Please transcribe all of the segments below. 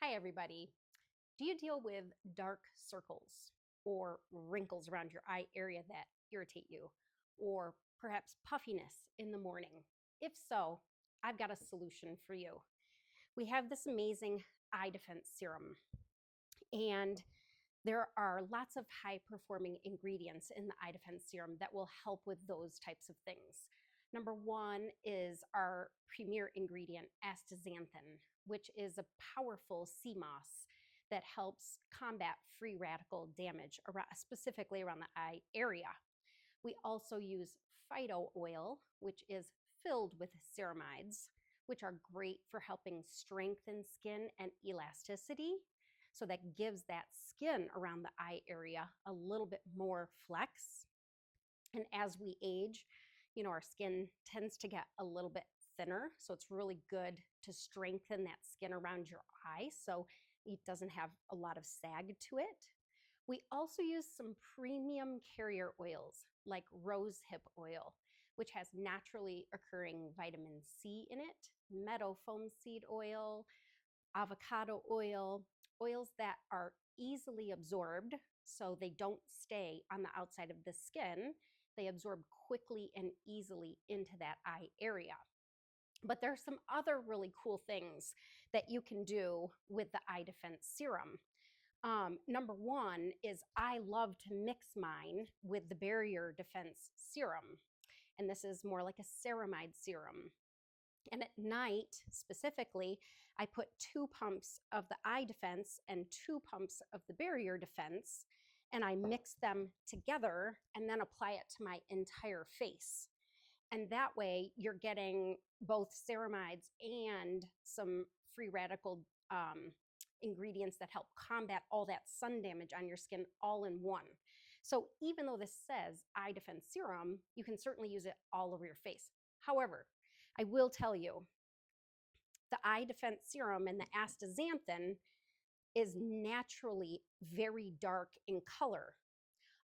Hi, everybody. Do you deal with dark circles or wrinkles around your eye area that irritate you, or perhaps puffiness in the morning? If so, I've got a solution for you. We have this amazing eye defense serum, and there are lots of high performing ingredients in the eye defense serum that will help with those types of things. Number one is our premier ingredient, astaxanthin, which is a powerful sea moss that helps combat free radical damage, specifically around the eye area. We also use phyto oil, which is filled with ceramides, which are great for helping strengthen skin and elasticity. So that gives that skin around the eye area a little bit more flex. And as we age, our skin tends to get a little bit thinner. So it's really good to strengthen that skin around your eye so it doesn't have a lot of sag to it. We also use some premium carrier oils like Rosehip Oil, which has naturally occurring vitamin C in it, Meadowfoam Seed Oil, avocado oil, oils that are easily absorbed so they don't stay on the outside of the skin. They absorb quickly and easily into that eye area. But there are some other really cool things that you can do with the Eye Defense Serum. Number one is I love to mix mine with the Barrier Defense Serum. And this is more like a ceramide serum. And at night, specifically, I put 2 pumps of the Eye Defense and 2 pumps of the Barrier Defense, and I mix them together and then apply it to my entire face. And that way, you're getting both ceramides and some free radical ingredients that help combat all that sun damage on your skin all in one. So even though this says Eye Defense Serum, you can certainly use it all over your face. However, I will tell you, the Eye Defense Serum and the astaxanthin is naturally very dark in color.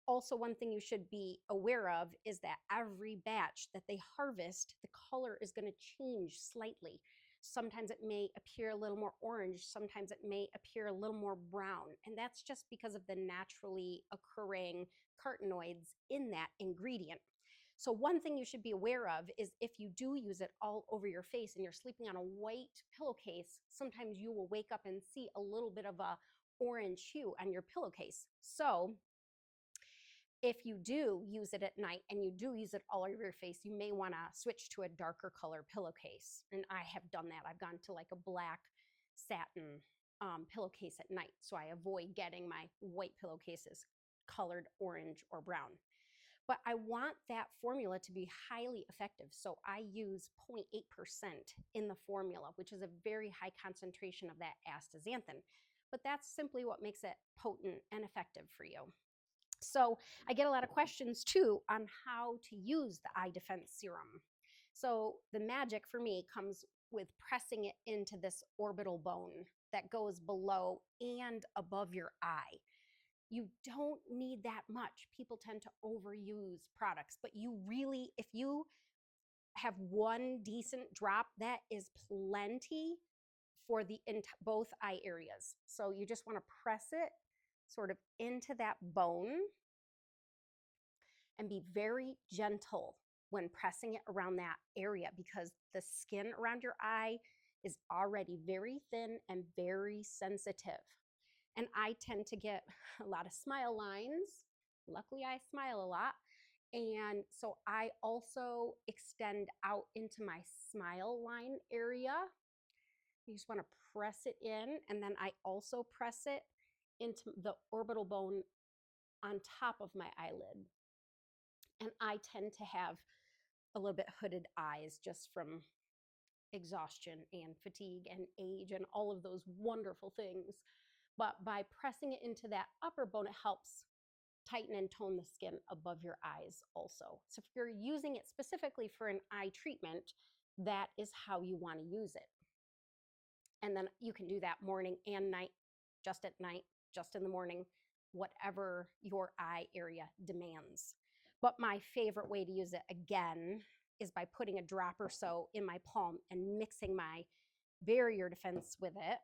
Also, one thing you should be aware of is that every batch that they harvest, the color is going to change slightly. Sometimes it may appear a little more orange, sometimes it may appear a little more brown, and that's just because of the naturally occurring carotenoids in that ingredient. So one thing you should be aware of is if you do use it all over your face and you're sleeping on a white pillowcase, sometimes you will wake up and see a little bit of a orange hue on your pillowcase. So if you do use it at night and you do use it all over your face, you may want to switch to a darker color pillowcase. And I have done that. I've gone to like a black satin pillowcase at night. So I avoid getting my white pillowcases colored orange or brown. But I want that formula to be highly effective. So I use 0.8% in the formula, which is a very high concentration of that astaxanthin. But that's simply what makes it potent and effective for you. So I get a lot of questions too on how to use the Eye Defense Serum. So the magic for me comes with pressing it into this orbital bone that goes below and above your eye. You don't need that much. People tend to overuse products, but you really, if you have one decent drop, that is plenty for the both eye areas. So you just want to press it sort of into that bone and be very gentle when pressing it around that area because the skin around your eye is already very thin and very sensitive. And I tend to get a lot of smile lines. Luckily, I smile a lot. And so I also extend out into my smile line area. You just want to press it in. And then I also press it into the orbital bone on top of my eyelid. And I tend to have a little bit hooded eyes just from exhaustion and fatigue and age and all of those wonderful things. But by pressing it into that upper bone, it helps tighten and tone the skin above your eyes also. So if you're using it specifically for an eye treatment, that is how you want to use it. And then you can do that morning and night, just at night, just in the morning, whatever your eye area demands. But my favorite way to use it, again, is by putting a drop or so in my palm and mixing my Barrier Defense with it.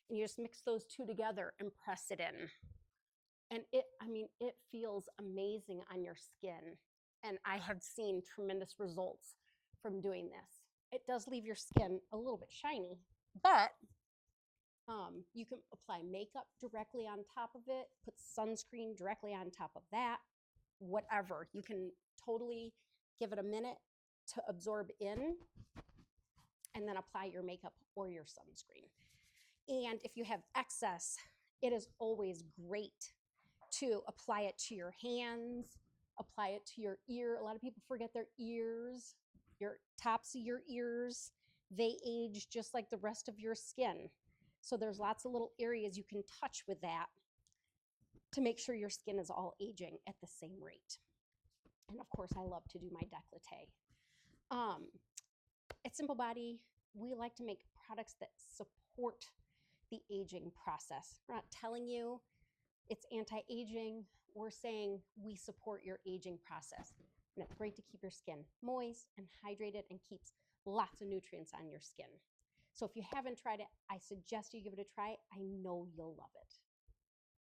And you just mix those two together and press it in. And it feels amazing on your skin. And I have seen tremendous results from doing this. It does leave your skin a little bit shiny, but you can apply makeup directly on top of it, put sunscreen directly on top of that, whatever. You can totally give it a minute to absorb in and then apply your makeup or your sunscreen. And if you have excess, it is always great to apply it to your hands, apply it to your ear. A lot of people forget their ears, your tops of your ears. They age just like the rest of your skin. So there's lots of little areas you can touch with that to make sure your skin is all aging at the same rate. And of course, I love to do my décolleté. At Simple Body, we like to make products that support the aging process. We're not telling you it's anti-aging. We're saying we support your aging process. And it's great to keep your skin moist and hydrated and keeps lots of nutrients on your skin. So if you haven't tried it, I suggest you give it a try. I know you'll love it.